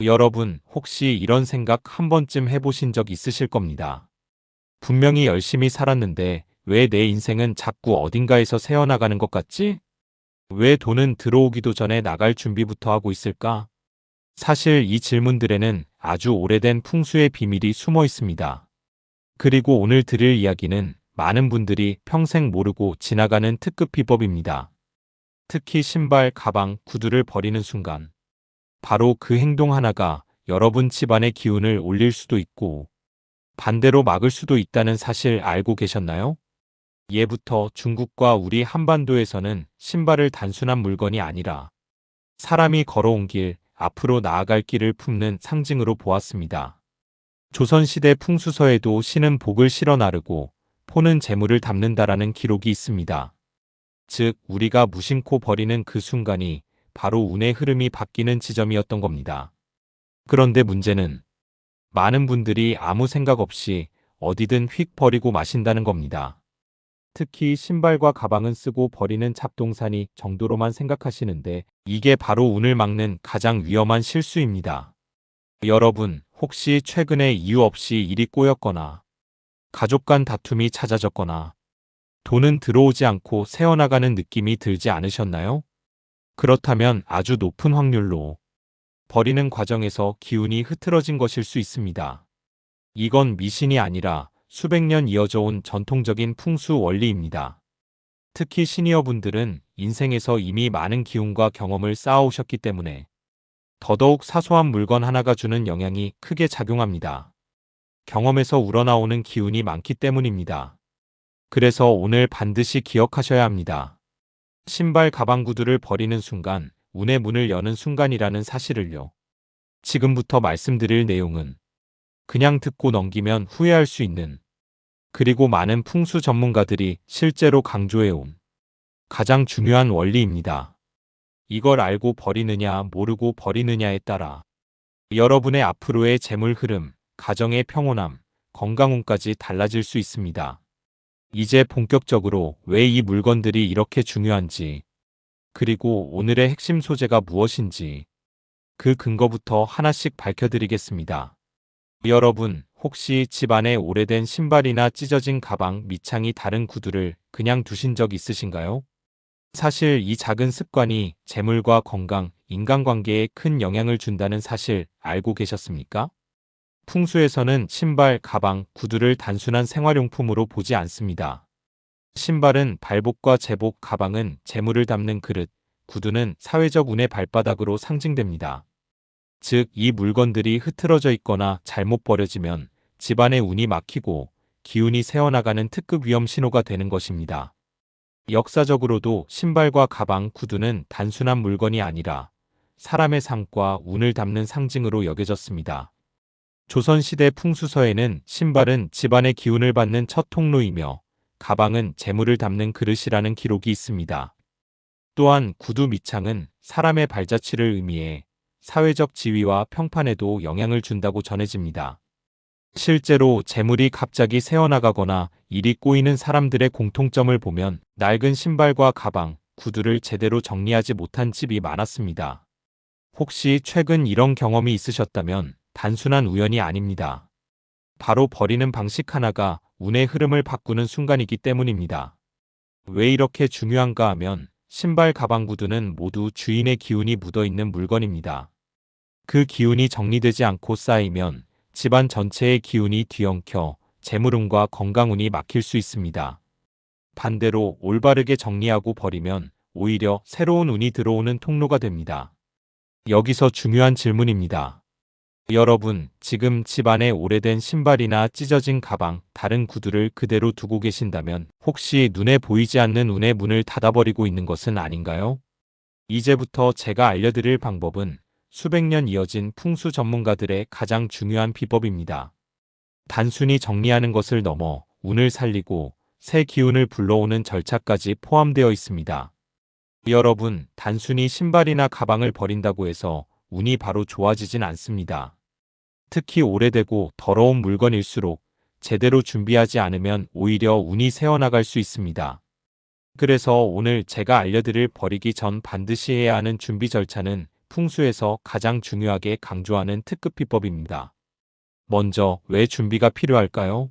여러분, 혹시 이런 생각 한 번쯤 해보신 적 있으실 겁니다. 분명히 열심히 살았는데 왜 내 인생은 자꾸 어딘가에서 새어나가는 것 같지? 왜 돈은 들어오기도 전에 나갈 준비부터 하고 있을까? 사실 이 질문들에는 아주 오래된 풍수의 비밀이 숨어 있습니다. 그리고 오늘 드릴 이야기는 많은 분들이 평생 모르고 지나가는 특급 비법입니다. 특히 신발, 가방, 구두를 버리는 순간. 바로 그 행동 하나가 여러분 집안의 기운을 올릴 수도 있고 반대로 막을 수도 있다는 사실 알고 계셨나요? 예부터 중국과 우리 한반도에서는 신발을 단순한 물건이 아니라 사람이 걸어온 길, 앞으로 나아갈 길을 품는 상징으로 보았습니다. 조선시대 풍수서에도 신은 복을 실어 나르고 포는 재물을 담는다라는 기록이 있습니다. 즉, 우리가 무심코 버리는 그 순간이 바로 운의 흐름이 바뀌는 지점이었던 겁니다. 그런데 문제는 많은 분들이 아무 생각 없이 어디든 휙 버리고 마신다는 겁니다. 특히 신발과 가방은 쓰고 버리는 잡동사니 정도로만 생각하시는데 이게 바로 운을 막는 가장 위험한 실수입니다. 여러분, 혹시 최근에 이유 없이 일이 꼬였거나 가족 간 다툼이 잦아졌거나 돈은 들어오지 않고 새어나가는 느낌이 들지 않으셨나요? 그렇다면 아주 높은 확률로 버리는 과정에서 기운이 흐트러진 것일 수 있습니다. 이건 미신이 아니라 수백 년 이어져 온 전통적인 풍수 원리입니다. 특히 시니어분들은 인생에서 이미 많은 기운과 경험을 쌓아오셨기 때문에 더더욱 사소한 물건 하나가 주는 영향이 크게 작용합니다. 경험에서 우러나오는 기운이 많기 때문입니다. 그래서 오늘 반드시 기억하셔야 합니다. 신발, 가방, 구두를 버리는 순간 운의 문을 여는 순간이라는 사실을요. 지금부터 말씀드릴 내용은 그냥 듣고 넘기면 후회할 수 있는, 그리고 많은 풍수 전문가들이 실제로 강조해온 가장 중요한 원리입니다. 이걸 알고 버리느냐 모르고 버리느냐에 따라 여러분의 앞으로의 재물 흐름, 가정의 평온함, 건강운까지 달라질 수 있습니다. 이제 본격적으로 왜 이 물건들이 이렇게 중요한지, 그리고 오늘의 핵심 소재가 무엇인지 그 근거부터 하나씩 밝혀드리겠습니다. 여러분, 혹시 집안에 오래된 신발이나 찢어진 가방, 밑창이 다른 구두를 그냥 두신 적 있으신가요? 사실 이 작은 습관이 재물과 건강, 인간관계에 큰 영향을 준다는 사실 알고 계셨습니까? 풍수에서는 신발, 가방, 구두를 단순한 생활용품으로 보지 않습니다. 신발은 발복과 제복, 가방은 재물을 담는 그릇, 구두는 사회적 운의 발바닥으로 상징됩니다. 즉, 이 물건들이 흐트러져 있거나 잘못 버려지면 집안의 운이 막히고 기운이 새어나가는 특급 위험 신호가 되는 것입니다. 역사적으로도 신발과 가방, 구두는 단순한 물건이 아니라 사람의 삶과 운을 담는 상징으로 여겨졌습니다. 조선시대 풍수서에는 신발은 집안의 기운을 받는 첫 통로이며 가방은 재물을 담는 그릇이라는 기록이 있습니다. 또한 구두 밑창은 사람의 발자취를 의미해 사회적 지위와 평판에도 영향을 준다고 전해집니다. 실제로 재물이 갑자기 새어나가거나 일이 꼬이는 사람들의 공통점을 보면 낡은 신발과 가방, 구두를 제대로 정리하지 못한 집이 많았습니다. 혹시 최근 이런 경험이 있으셨다면 단순한 우연이 아닙니다. 바로 버리는 방식 하나가 운의 흐름을 바꾸는 순간이기 때문입니다. 왜 이렇게 중요한가 하면 신발, 가방, 구두는 모두 주인의 기운이 묻어있는 물건입니다. 그 기운이 정리되지 않고 쌓이면 집안 전체의 기운이 뒤엉켜 재물운과 건강운이 막힐 수 있습니다. 반대로 올바르게 정리하고 버리면 오히려 새로운 운이 들어오는 통로가 됩니다. 여기서 중요한 질문입니다. 여러분, 지금 집안에 오래된 신발이나 찢어진 가방, 다른 구두를 그대로 두고 계신다면 혹시 눈에 보이지 않는 운의 문을 닫아버리고 있는 것은 아닌가요? 이제부터 제가 알려드릴 방법은 수백 년 이어진 풍수 전문가들의 가장 중요한 비법입니다. 단순히 정리하는 것을 넘어 운을 살리고 새 기운을 불러오는 절차까지 포함되어 있습니다. 여러분, 단순히 신발이나 가방을 버린다고 해서 운이 바로 좋아지진 않습니다. 특히 오래되고 더러운 물건일수록 제대로 준비하지 않으면 오히려 운이 새어나갈 수 있습니다. 그래서 오늘 제가 알려드릴 버리기 전 반드시 해야 하는 준비 절차는 풍수에서 가장 중요하게 강조하는 특급 비법입니다. 먼저 왜 준비가 필요할까요?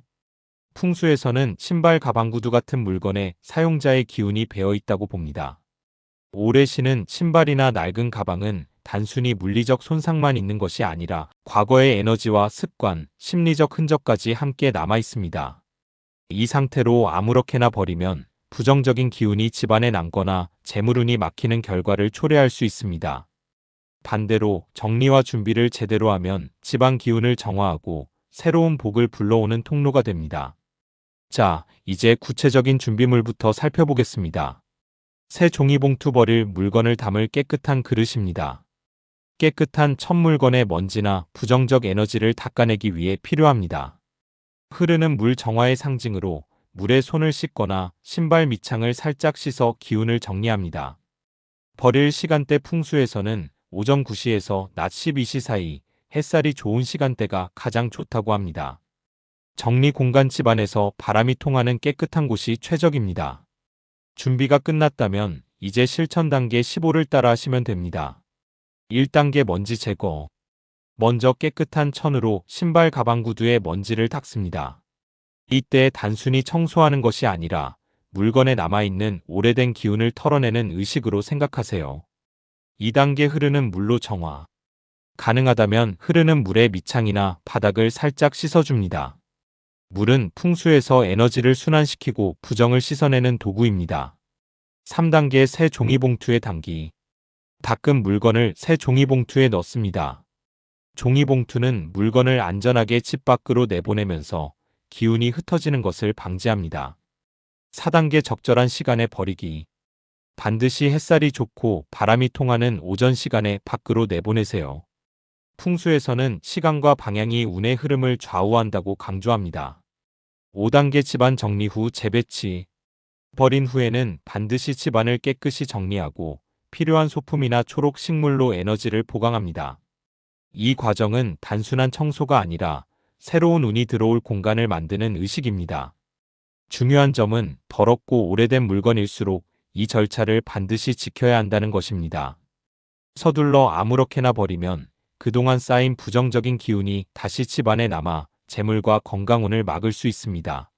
풍수에서는 신발, 가방, 구두 같은 물건에 사용자의 기운이 배어 있다고 봅니다. 오래 신은 신발이나 낡은 가방은 단순히 물리적 손상만 있는 것이 아니라 과거의 에너지와 습관, 심리적 흔적까지 함께 남아 있습니다. 이 상태로 아무렇게나 버리면 부정적인 기운이 집안에 남거나 재물운이 막히는 결과를 초래할 수 있습니다. 반대로 정리와 준비를 제대로 하면 집안 기운을 정화하고 새로운 복을 불러오는 통로가 됩니다. 자, 이제 구체적인 준비물부터 살펴보겠습니다. 새 종이봉투, 버릴 물건을 담을 깨끗한 그릇입니다. 깨끗한 첫 물건의 먼지나 부정적 에너지를 닦아내기 위해 필요합니다. 흐르는 물, 정화의 상징으로 물에 손을 씻거나 신발 밑창을 살짝 씻어 기운을 정리합니다. 버릴 시간대, 풍수에서는 오전 9시에서 낮 12시 사이 햇살이 좋은 시간대가 가장 좋다고 합니다. 정리 공간, 집안에서 바람이 통하는 깨끗한 곳이 최적입니다. 준비가 끝났다면 이제 실천 단계 15를 따라 하시면 됩니다. 1단계 먼지 제거. 먼저 깨끗한 천으로 신발, 가방, 구두에 먼지를 닦습니다. 이때 단순히 청소하는 것이 아니라 물건에 남아있는 오래된 기운을 털어내는 의식으로 생각하세요. 2단계 흐르는 물로 정화. 가능하다면 흐르는 물에 밑창이나 바닥을 살짝 씻어줍니다. 물은 풍수에서 에너지를 순환시키고 부정을 씻어내는 도구입니다. 3단계 새 종이봉투에 담기. 닦은 물건을 새 종이봉투에 넣습니다. 종이봉투는 물건을 안전하게 집 밖으로 내보내면서 기운이 흩어지는 것을 방지합니다. 4단계 적절한 시간에 버리기. 반드시 햇살이 좋고 바람이 통하는 오전 시간에 밖으로 내보내세요. 풍수에서는 시간과 방향이 운의 흐름을 좌우한다고 강조합니다. 5단계 집안 정리 후 재배치. 버린 후에는 반드시 집안을 깨끗이 정리하고 필요한 소품이나 초록 식물로 에너지를 보강합니다. 이 과정은 단순한 청소가 아니라 새로운 운이 들어올 공간을 만드는 의식입니다. 중요한 점은 더럽고 오래된 물건일수록 이 절차를 반드시 지켜야 한다는 것입니다. 서둘러 아무렇게나 버리면 그동안 쌓인 부정적인 기운이 다시 집안에 남아 재물과 건강운을 막을 수 있습니다.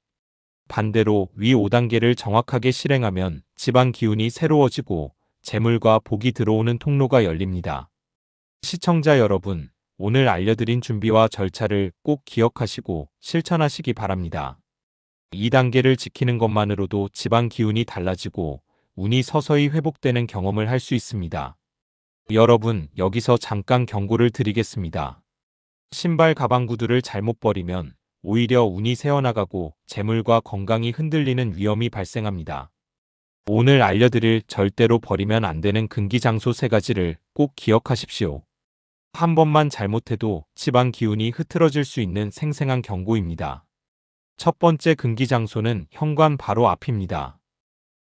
반대로 위 5단계를 정확하게 실행하면 집안 기운이 새로워지고 재물과 복이 들어오는 통로가 열립니다. 시청자 여러분, 오늘 알려드린 준비와 절차를 꼭 기억하시고 실천하시기 바랍니다. 2단계를 지키는 것만으로도 집안 기운이 달라지고 운이 서서히 회복되는 경험을 할 수 있습니다. 여러분, 여기서 잠깐 경고를 드리겠습니다. 신발, 가방, 구두를 잘못 버리면 오히려 운이 새어나가고 재물과 건강이 흔들리는 위험이 발생합니다. 오늘 알려드릴 절대로 버리면 안 되는 금기 장소 3가지를 꼭 기억하십시오. 한 번만 잘못해도 집안 기운이 흐트러질 수 있는 생생한 경고입니다. 첫 번째 금기 장소는 현관 바로 앞입니다.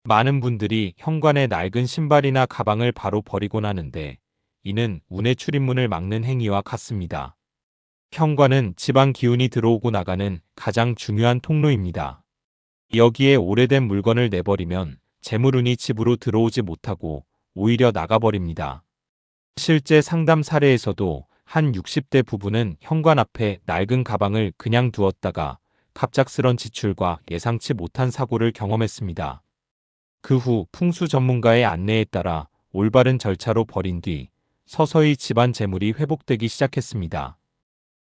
많은 분들이 현관에 낡은 신발이나 가방을 바로 버리곤 하는데 이는 운의 출입문을 막는 행위와 같습니다. 현관은 집안 기운이 들어오고 나가는 가장 중요한 통로입니다. 여기에 오래된 물건을 내버리면 재물운이 집으로 들어오지 못하고 오히려 나가버립니다. 실제 상담 사례에서도 한 60대 부부는 현관 앞에 낡은 가방을 그냥 두었다가 갑작스런 지출과 예상치 못한 사고를 경험했습니다. 그 후 풍수 전문가의 안내에 따라 올바른 절차로 버린 뒤 서서히 집안 재물이 회복되기 시작했습니다.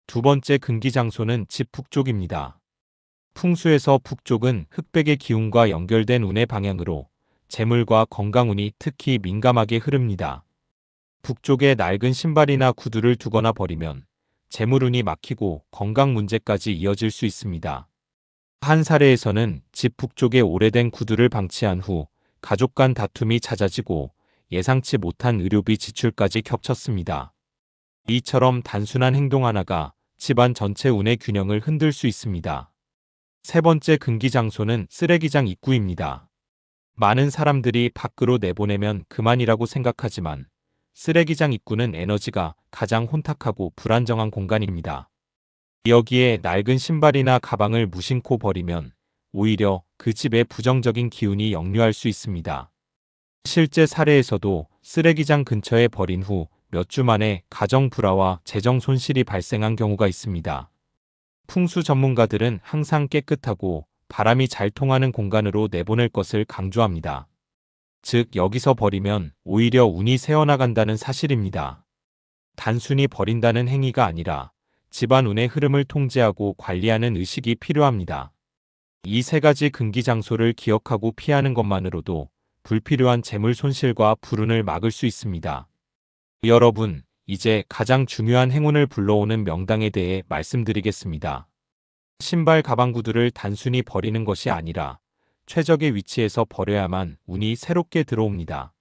두 번째 금기 장소는 집 북쪽입니다. 풍수에서 북쪽은 흑백의 기운과 연결된 운의 방향으로 재물과 건강운이 특히 민감하게 흐릅니다. 북쪽에 낡은 신발이나 구두를 두거나 버리면 재물운이 막히고 건강 문제까지 이어질 수 있습니다. 한 사례에서는 집 북쪽에 오래된 구두를 방치한 후 가족 간 다툼이 잦아지고 예상치 못한 의료비 지출까지 겹쳤습니다. 이처럼 단순한 행동 하나가 집안 전체 운의 균형을 흔들 수 있습니다. 세 번째 금기 장소는 쓰레기장 입구입니다. 많은 사람들이 밖으로 내보내면 그만이라고 생각하지만 쓰레기장 입구는 에너지가 가장 혼탁하고 불안정한 공간입니다. 여기에 낡은 신발이나 가방을 무심코 버리면 오히려 그 집에 부정적인 기운이 역류할 수 있습니다. 실제 사례에서도 쓰레기장 근처에 버린 후 몇 주 만에 가정 불화와 재정 손실이 발생한 경우가 있습니다. 풍수 전문가들은 항상 깨끗하고 바람이 잘 통하는 공간으로 내보낼 것을 강조합니다. 즉, 여기서 버리면 오히려 운이 새어나간다는 사실입니다. 단순히 버린다는 행위가 아니라 집안 운의 흐름을 통제하고 관리하는 의식이 필요합니다. 이 세 가지 금기 장소를 기억하고 피하는 것만으로도 불필요한 재물 손실과 불운을 막을 수 있습니다. 여러분, 이제 가장 중요한 행운을 불러오는 명당에 대해 말씀드리겠습니다. 신발 가방 구두를 단순히 버리는 것이 아니라 최적의 위치에서 버려야만 운이 새롭게 들어옵니다.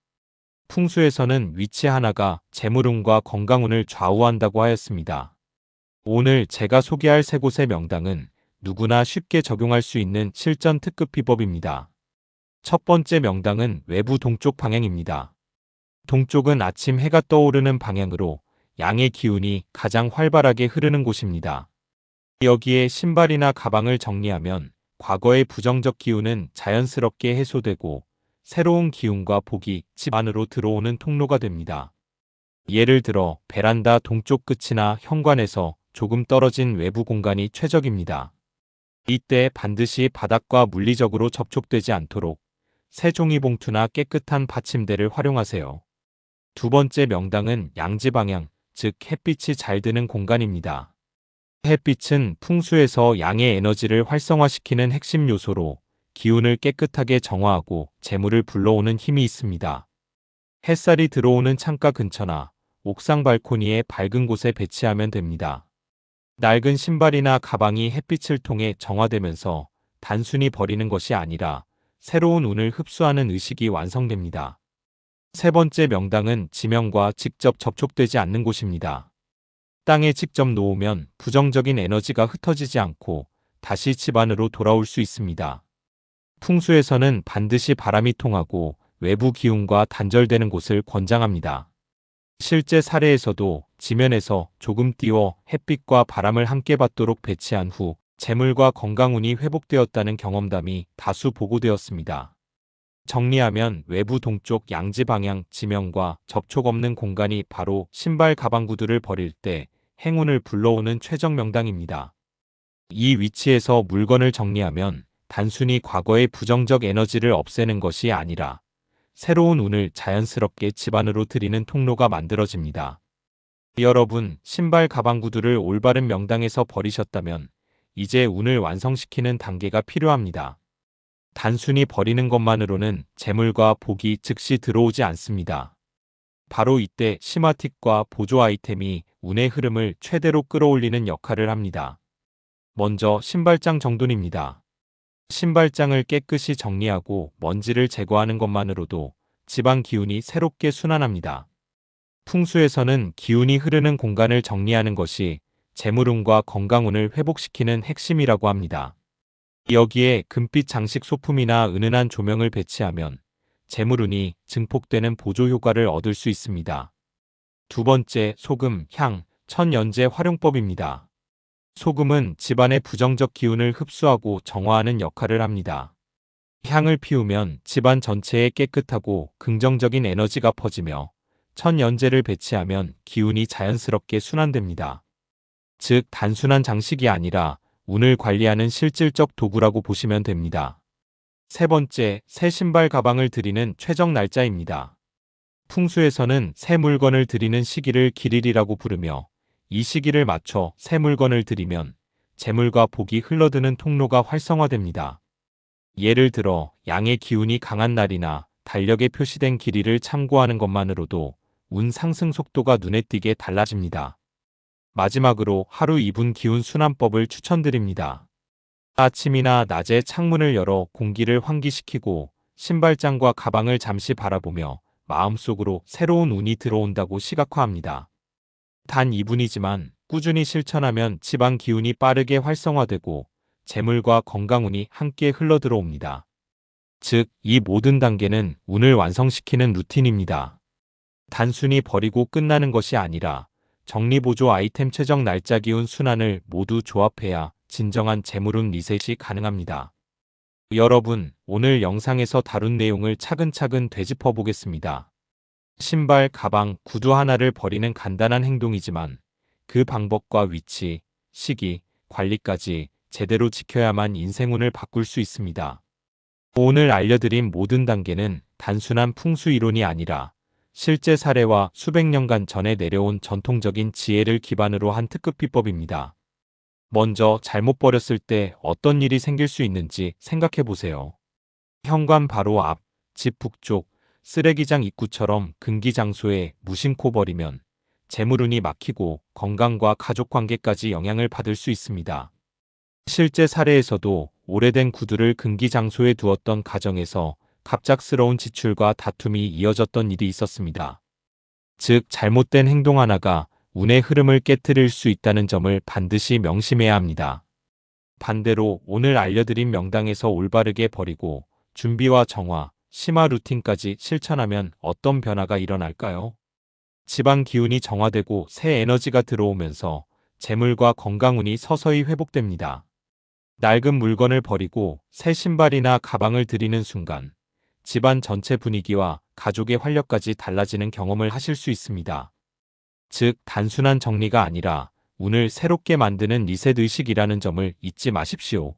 풍수에서는 위치 하나가 재물운과 건강운을 좌우한다고 하였습니다. 오늘 제가 소개할 세 곳의 명당은 누구나 쉽게 적용할 수 있는 실전 특급 비법입니다. 첫 번째 명당은 외부 동쪽 방향입니다. 동쪽은 아침 해가 떠오르는 방향으로 양의 기운이 가장 활발하게 흐르는 곳입니다. 여기에 신발이나 가방을 정리하면 과거의 부정적 기운은 자연스럽게 해소되고 새로운 기운과 복이 집 안으로 들어오는 통로가 됩니다. 예를 들어 베란다 동쪽 끝이나 현관에서 조금 떨어진 외부 공간이 최적입니다. 이때 반드시 바닥과 물리적으로 접촉되지 않도록 새 종이봉투나 깨끗한 받침대를 활용하세요. 두 번째 명당은 양지 방향, 즉 햇빛이 잘 드는 공간입니다. 햇빛은 풍수에서 양의 에너지를 활성화시키는 핵심 요소로 기운을 깨끗하게 정화하고 재물을 불러오는 힘이 있습니다. 햇살이 들어오는 창가 근처나 옥상 발코니의 밝은 곳에 배치하면 됩니다. 낡은 신발이나 가방이 햇빛을 통해 정화되면서 단순히 버리는 것이 아니라 새로운 운을 흡수하는 의식이 완성됩니다. 세 번째 명당은 지면과 직접 접촉되지 않는 곳입니다. 땅에 직접 놓으면 부정적인 에너지가 흩어지지 않고 다시 집 안으로 돌아올 수 있습니다. 풍수에서는 반드시 바람이 통하고 외부 기운과 단절되는 곳을 권장합니다. 실제 사례에서도 지면에서 조금 띄워 햇빛과 바람을 함께 받도록 배치한 후 재물과 건강운이 회복되었다는 경험담이 다수 보고되었습니다. 정리하면 외부 동쪽 양지 방향 지면과 접촉 없는 공간이 바로 신발 가방 구두를 버릴 때 행운을 불러오는 최적 명당입니다. 이 위치에서 물건을 정리하면 단순히 과거의 부정적 에너지를 없애는 것이 아니라 새로운 운을 자연스럽게 집 안으로 들이는 통로가 만들어집니다. 여러분, 신발 가방 구두를 올바른 명당에서 버리셨다면 이제 운을 완성시키는 단계가 필요합니다. 단순히 버리는 것만으로는 재물과 복이 즉시 들어오지 않습니다. 바로 이때 시마틱과 보조 아이템이 운의 흐름을 최대로 끌어올리는 역할을 합니다. 먼저 신발장 정돈입니다. 신발장을 깨끗이 정리하고 먼지를 제거하는 것만으로도 집안 기운이 새롭게 순환합니다. 풍수에서는 기운이 흐르는 공간을 정리하는 것이 재물운과 건강운을 회복시키는 핵심이라고 합니다. 여기에 금빛 장식 소품이나 은은한 조명을 배치하면 재물운이 증폭되는 보조 효과를 얻을 수 있습니다. 두 번째, 소금, 향, 천연제 활용법입니다. 소금은 집안의 부정적 기운을 흡수하고 정화하는 역할을 합니다. 향을 피우면 집안 전체에 깨끗하고 긍정적인 에너지가 퍼지며 천연제를 배치하면 기운이 자연스럽게 순환됩니다. 즉, 단순한 장식이 아니라 운을 관리하는 실질적 도구라고 보시면 됩니다. 세 번째, 새 신발 가방을 드리는 최적 날짜입니다. 풍수에서는 새 물건을 드리는 시기를 기릴이라고 부르며 이 시기를 맞춰 새 물건을 드리면 재물과 복이 흘러드는 통로가 활성화됩니다. 예를 들어 양의 기운이 강한 날이나 달력에 표시된 길이를 참고하는 것만으로도 운 상승 속도가 눈에 띄게 달라집니다. 마지막으로 하루 2분 기운 순환법을 추천드립니다. 아침이나 낮에 창문을 열어 공기를 환기시키고 신발장과 가방을 잠시 바라보며 마음속으로 새로운 운이 들어온다고 시각화합니다. 단 2분이지만 꾸준히 실천하면 집안 기운이 빠르게 활성화되고 재물과 건강운이 함께 흘러들어옵니다. 즉, 이 모든 단계는 운을 완성시키는 루틴입니다. 단순히 버리고 끝나는 것이 아니라 정리보조 아이템 최적 날짜 기운 순환을 모두 조합해야 진정한 재물운 리셋이 가능합니다. 여러분, 오늘 영상에서 다룬 내용을 차근차근 되짚어 보겠습니다. 신발, 가방, 구두 하나를 버리는 간단한 행동이지만 그 방법과 위치, 시기, 관리까지 제대로 지켜야만 인생운을 바꿀 수 있습니다. 오늘 알려드린 모든 단계는 단순한 풍수 이론이 아니라 실제 사례와 수백 년간 전에 내려온 전통적인 지혜를 기반으로 한 특급 비법입니다. 먼저 잘못 버렸을 때 어떤 일이 생길 수 있는지 생각해 보세요. 현관 바로 앞, 집 북쪽, 쓰레기장 입구처럼 금기 장소에 무심코 버리면 재물운이 막히고 건강과 가족 관계까지 영향을 받을 수 있습니다. 실제 사례에서도 오래된 구두를 금기 장소에 두었던 가정에서 갑작스러운 지출과 다툼이 이어졌던 일이 있었습니다. 즉, 잘못된 행동 하나가 운의 흐름을 깨트릴 수 있다는 점을 반드시 명심해야 합니다. 반대로 오늘 알려드린 명당에서 올바르게 버리고 준비와 정화, 심화 루틴까지 실천하면 어떤 변화가 일어날까요? 집안 기운이 정화되고 새 에너지가 들어오면서 재물과 건강운이 서서히 회복됩니다. 낡은 물건을 버리고 새 신발이나 가방을 들이는 순간 집안 전체 분위기와 가족의 활력까지 달라지는 경험을 하실 수 있습니다. 즉, 단순한 정리가 아니라 운을 새롭게 만드는 리셋 의식이라는 점을 잊지 마십시오.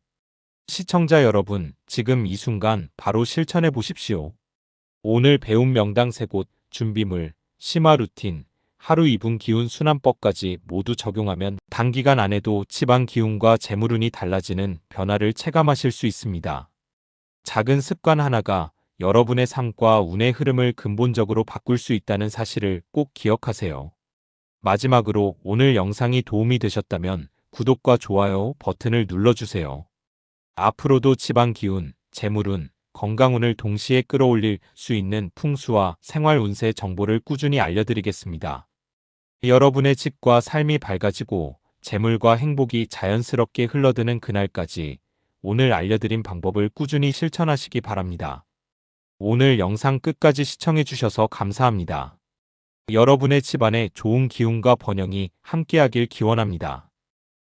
시청자 여러분, 지금 이 순간 바로 실천해 보십시오. 오늘 배운 명당 3곳, 준비물, 심화 루틴, 하루 2분 기운 순환법까지 모두 적용하면 단기간 안에도 집안 기운과 재물운이 달라지는 변화를 체감하실 수 있습니다. 작은 습관 하나가 여러분의 삶과 운의 흐름을 근본적으로 바꿀 수 있다는 사실을 꼭 기억하세요. 마지막으로 오늘 영상이 도움이 되셨다면 구독과 좋아요 버튼을 눌러주세요. 앞으로도 집안 기운, 재물운, 건강운을 동시에 끌어올릴 수 있는 풍수와 생활 운세 정보를 꾸준히 알려드리겠습니다. 여러분의 집과 삶이 밝아지고 재물과 행복이 자연스럽게 흘러드는 그날까지 오늘 알려드린 방법을 꾸준히 실천하시기 바랍니다. 오늘 영상 끝까지 시청해 주셔서 감사합니다. 여러분의 집안에 좋은 기운과 번영이 함께하길 기원합니다.